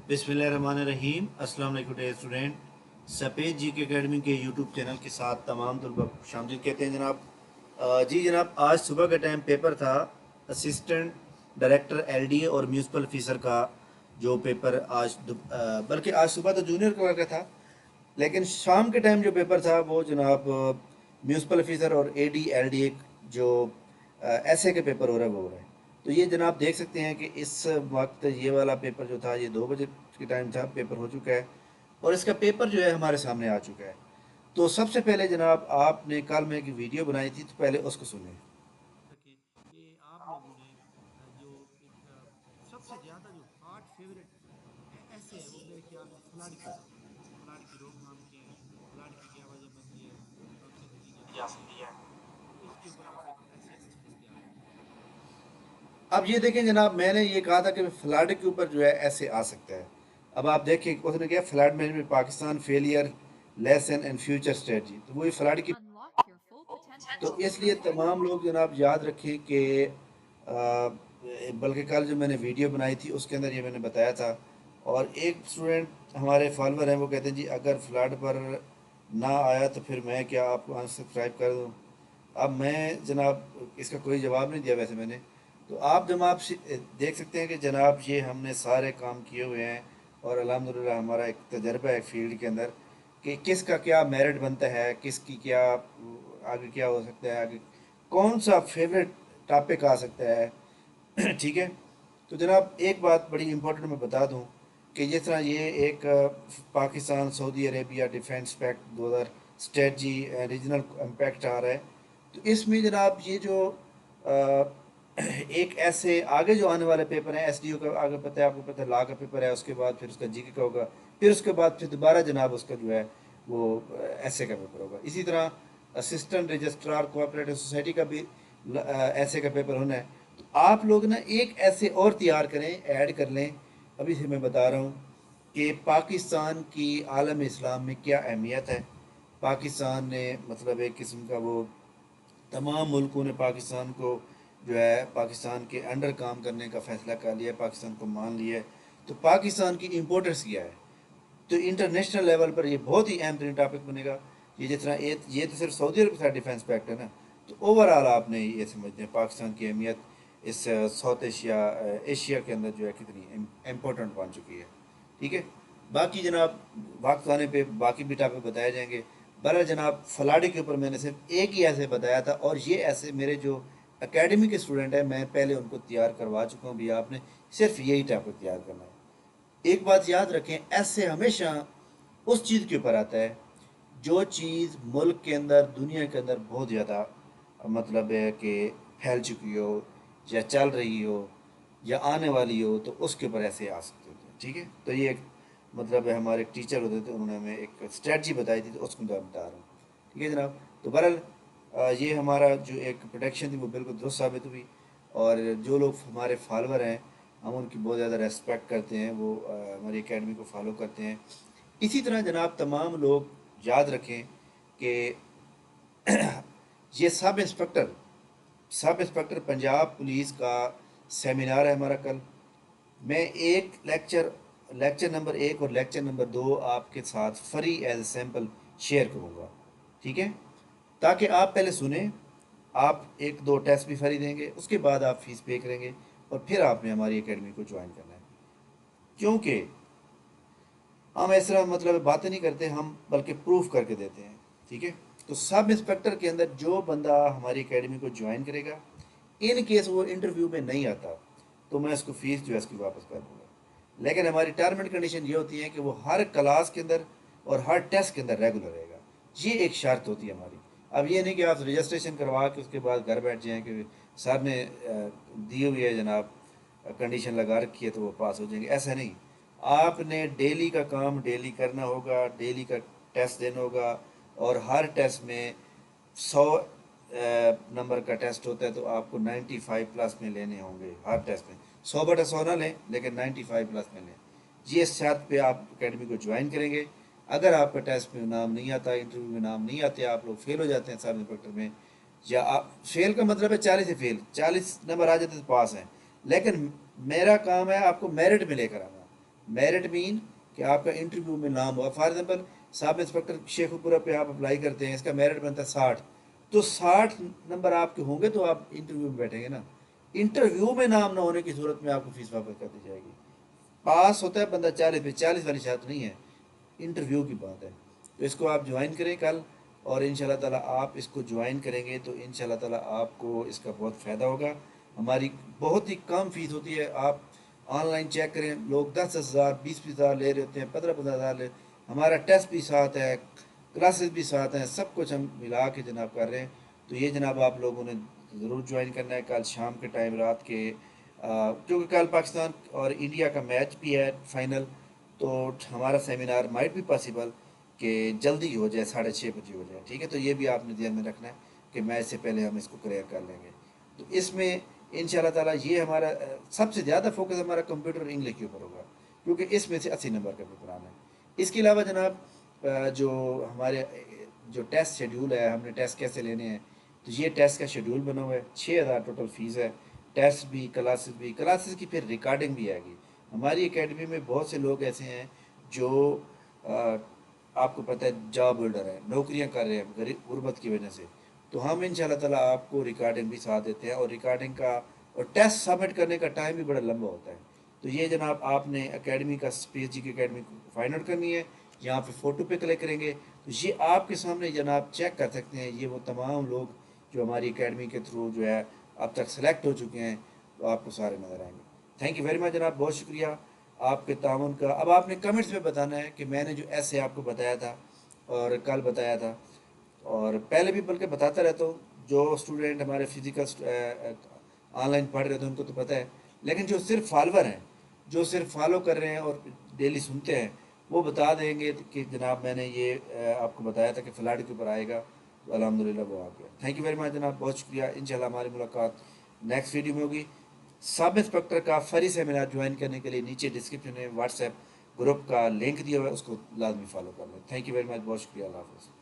बिस्मिल्लाहिर्रहमानिर्रहीम। अस्सलाम वालेकुम डियर स्टूडेंट। सफ़ेद जी के अकेडमी के यूट्यूब चैनल के साथ तमाम तलबा को खुशामदीद कहते हैं जनाब। जी जनाब, आज सुबह का टाइम पेपर था असिस्टेंट डायरेक्टर एलडीए और म्यूनसिपल ऑफिसर का। जो पेपर आज बल्कि आज सुबह तो जूनियर क्लर्क का था, लेकिन शाम के टाइम जो पेपर था वो जनाब म्यूनसिपल ऑफिसर और एडी एलडीए जो एसए के पेपर हो रहा है वो हो रहा है। तो ये जनाब देख सकते हैं कि इस वक्त ये वाला पेपर जो था ये 2 बजे के टाइम था, पेपर हो चुका है और इसका पेपर जो है हमारे सामने आ चुका है। तो सबसे पहले जनाब आपने कल में एक वीडियो बनाई थी, तो पहले उसको सुने सके कि आप लोगों ने जो एक सबसे ज़्यादा जो हॉट फेवरेट ऐसे है वो मेरे ख्याल में फ्लड के ऊपर है। फ्लड की रोकथाम क्या है, फ्लड की क्या वजह बनती है, रोक सकी जा सकती है, तो इसके ऊपर आप एक ऐसे अच्छे से तैयार करें। अब ये देखें जनाब, मैंने ये कहा था कि फ्लड के ऊपर जो है ऐसे आ सकता है। अब आप देखें उसने क्या, flood management Pakistan failure lesson and future strategy, तो वही फ्लड की। तो इसलिए तमाम लोग जनाब याद रखें कि बल्कि कल जो मैंने वीडियो बनाई थी उसके अंदर ये मैंने बताया था। और एक स्टूडेंट हमारे फॉलोअर हैं, वो कहते हैं जी अगर फ्लड पर ना आया तो फिर मैं क्या आपको अनसब्सक्राइब कर दूँ। अब मैं जनाब इसका कोई जवाब नहीं दिया वैसे मैंने। तो आप जनाब देख सकते हैं कि जनाब ये हमने सारे काम किए हुए हैं और अल्हम्दुलिल्लाह हमारा एक तजर्बा है फील्ड के अंदर कि किसका क्या मेरिट बनता है, किसकी क्या आगे क्या हो सकता है, आगे कौन सा फेवरेट टॉपिक आ सकता है। ठीक है। तो जनाब एक बात बड़ी इंपॉर्टेंट मैं बता दूं कि जिस तरह ये एक Pakistan Saudi Arabia defence pact 2000 strategy regional impact आ रहा है। तो इसमें जनाब ये जो अ, एक ऐसे आगे जो आने वाले पेपर हैं, एसडीओ का आगे पता है, आपको पता है लॉ का पेपर है, उसके बाद फिर उसका जीके का होगा, फिर उसके बाद फिर दोबारा जनाब उसका जो है वो एसए का पेपर होगा। इसी तरह असिस्टेंट रजिस्ट्रार कोऑपरेटिव सोसाइटी का भी एसए का पेपर होना है। तो आप लोग ना एक ऐसे और तैयार करें, ऐड कर लें। अभी से मैं बता रहा हूँ कि पाकिस्तान की आलम इस्लाम में क्या अहमियत है। पाकिस्तान ने मतलब एक किस्म का वो तमाम मुल्कों ने पाकिस्तान को जो है पाकिस्तान के अंडर काम करने का फ़ैसला कर लिया है, पाकिस्तान को मान लिया है। तो पाकिस्तान की इम्पोर्टेंस क्या है, तो इंटरनेशनल लेवल पर ये बहुत ही अहम तरीन टॉपिक बनेगा। ये जिस तरह ये तो सिर्फ सऊदी अरब के साथ डिफेंस पैक्ट है ना। तो ओवरऑल आपने ये समझते हैं पाकिस्तान की अहमियत इस साउथ एशिया एशिया के अंदर जो है कितनी इम्पोर्टेंट बन चुकी है। ठीक है। बाकी जनाब वक्त आने पे बाकी भी टॉपिक बताए जाएंगे। बहरहाल जनाब फलाडी के ऊपर मैंने सिर्फ एक ही ऐसे बताया था, और ये ऐसे मेरे जो एकेडमी के स्टूडेंट हैं मैं पहले उनको तैयार करवा चुका हूँ। भी आपने सिर्फ यही टॉपिक तैयार करना है। एक बात याद रखें, ऐसे हमेशा उस चीज़ के ऊपर आता है जो चीज़ मुल्क के अंदर दुनिया के अंदर बहुत ज़्यादा मतलब है कि फैल चुकी हो या चल रही हो या आने वाली हो, तो उसके ऊपर ऐसे आ सकते होते हैं। ठीक है। तो ये एक मतलब है, हमारे एक टीचर होते थे, उन्होंने हमें एक स्ट्रेटजी बताई थी, तो उसको मैं बता रहा हूँ। ठीक है जनाब। तो बहरहाल ये हमारा जो एक प्रोटेक्शन थी वो बिल्कुल दुरुस्त साबित हुई। और जो लोग हमारे फॉलोअर हैं हम उनकी बहुत ज़्यादा रेस्पेक्ट करते हैं, वो हमारी एकेडमी को फॉलो करते हैं। इसी तरह जनाब तमाम लोग याद रखें कि ये सब इंस्पेक्टर पंजाब पुलिस का सेमिनार है हमारा कल। मैं एक लेक्चर नंबर 1 और लेक्चर नंबर 2 आपके साथ फ्री एज सैम्पल शेयर करूँगा। ठीक है। ताकि आप पहले सुने, आप एक दो टेस्ट भी फ्री देंगे, उसके बाद आप फीस पे करेंगे और फिर आपने हमारी एकेडमी को ज्वाइन करना है। क्योंकि हम ऐसा मतलब बातें नहीं करते, हम बल्कि प्रूफ करके देते हैं। ठीक है। तो सब इंस्पेक्टर के अंदर जो बंदा हमारी एकेडमी को ज्वाइन करेगा, इन केस वो इंटरव्यू में नहीं आता, तो मैं इसको फीस जो है इसकी वापस कर दूंगा। लेकिन हमारी टर्म एंड कंडीशन ये होती है कि वो हर क्लास के अंदर और हर टेस्ट के अंदर रेगुलर रहेगा। ये एक शर्त होती है हमारी। अब ये नहीं कि आप रजिस्ट्रेशन करवा के उसके बाद घर बैठ जाएँ कि सर ने दी हुई है जनाब, कंडीशन लगा रखी है तो वो पास हो जाएंगे, ऐसा नहीं। आपने डेली का काम डेली करना होगा, डेली का टेस्ट देना होगा। और हर टेस्ट में 100 नंबर का टेस्ट होता है, तो आपको 95 प्लस में लेने होंगे हर टेस्ट में। 100/100 ना लें, लेकिन 95 प्लस में लें। ये शर्त पे आप एकेडमी को ज्वाइन करेंगे। अगर आपका टेस्ट में नाम नहीं आता, इंटरव्यू में नाम नहीं आते, आप लोग फेल हो जाते हैं सब इंस्पेक्टर में, या आप फेल का मतलब है 40 से फेल, 40 नंबर आ जाते तो पास हैं। लेकिन मेरा काम है आपको मेरिट में लेकर आना। मेरिट मीन कि आपका इंटरव्यू में नाम हुआ। For example sub inspector Sheikhupura पे आप अप्लाई करते हैं, इसका मेरिट बनता है 60, तो 60 नंबर आपके होंगे तो आप इंटरव्यू में बैठेंगे ना। इंटरव्यू में नाम ना होने की सूरत में आपको फीस वापस कर दी जाएगी। पास होता है बंदा 40 पे, 40 वाली शर्त नहीं है, इंटरव्यू की बात है। तो इसको आप ज्वाइन करें कल, और इंशाल्लाह ताला आप इसको ज्वाइन करेंगे तो इंशाल्लाह ताला आपको इसका बहुत फ़ायदा होगा। हमारी बहुत ही कम फीस होती है, आप ऑनलाइन चेक करें, लोग 10,000 20,000 ले रहे होते हैं, 15,000 ले। हमारा टेस्ट भी साथ है, क्लासेस भी साथ हैं, सब कुछ हम मिला के जनाब कर रहे हैं। तो ये जनाब आप लोगों ने ज़रूर ज्वाइन करना है कल शाम के टाइम, रात के, क्योंकि कल पाकिस्तान और इंडिया का मैच भी है फाइनल। तो हमारा सेमिनार माइट भी पॉसिबल कि जल्दी हो जाए, 6:30 बजे हो जाए, ठीक है। तो ये भी आपने ध्यान में रखना है कि मैच से पहले हम इसको क्लियर कर लेंगे। तो इसमें इंशाल्लाह ताला ये हमारा सबसे ज़्यादा फोकस हमारा कंप्यूटर इंग्लिश के ऊपर होगा, क्योंकि इसमें से 80 नंबर का पेपर आना है। इसके अलावा जनाब जो हमारे जो टेस्ट शेड्यूल है, हमने टेस्ट कैसे लेने हैं, तो ये टेस्ट का शेड्यूल बना हुआ है। 6,000 टोटल फीस है, टेस्ट भी, क्लासेस भी, क्लासेस की फिर रिकॉर्डिंग भी आएगी। हमारी एकेडमी में बहुत से लोग ऐसे हैं जो आ, आपको पता है जॉब होल्डर है, नौकरियां कर रहे हैं गरीब गुर्बत की वजह से। तो हम इंशाल्लाह ताला आपको रिकॉर्डिंग भी साथ देते हैं, और रिकॉर्डिंग का और टेस्ट सबमिट करने का टाइम भी बड़ा लंबा होता है। तो ये जनाब आपने एकेडमी का पीएचडी की एकेडमी को फाइंड आउट करनी है, यहाँ पे फ़ोटो पे क्लिक करेंगे तो ये आपके सामने जनाब चेक कर सकते हैं। ये वो तमाम लोग जो हमारी एकेडमी के थ्रू जो है अब तक सेलेक्ट हो चुके हैं, तो आपको सारे नज़र आएंगे। थैंक यू वेरी मच जनाब, बहुत शुक्रिया आपके ताउन का। अब आपने कमेंट्स में बताना है कि मैंने जो ऐसे आपको बताया था और कल बताया था, और पहले भी बल्कि बताता रहता हूँ। जो स्टूडेंट हमारे फिजिकल ऑनलाइन पढ़ रहे थे उनको तो पता है, लेकिन जो सिर्फ फॉलोवर हैं, जो सिर्फ फॉलो कर रहे हैं और डेली सुनते हैं, वो बता देंगे कि जनाब मैंने ये आपको बताया था कि फ्लड के ऊपर आएगा, तो अल्हम्दुलिल्लाह वो आ गया। थैंक यू वेरी मच जनाब, बहुत शुक्रिया। इंशाल्लाह हमारी मुलाकात नेक्स्ट वीडियो में होगी। सब इंस्पेक्टर का फ्री सेमिनार ज्वाइन करने के लिए नीचे डिस्क्रिप्शन में व्हाट्सएप ग्रुप का लिंक दिया हुआ है, उसको लाजमी फॉलो कर लें। थैंक यू वेरी मच, बहुत शुक्रिया, अल्लाह हाफ़िज़।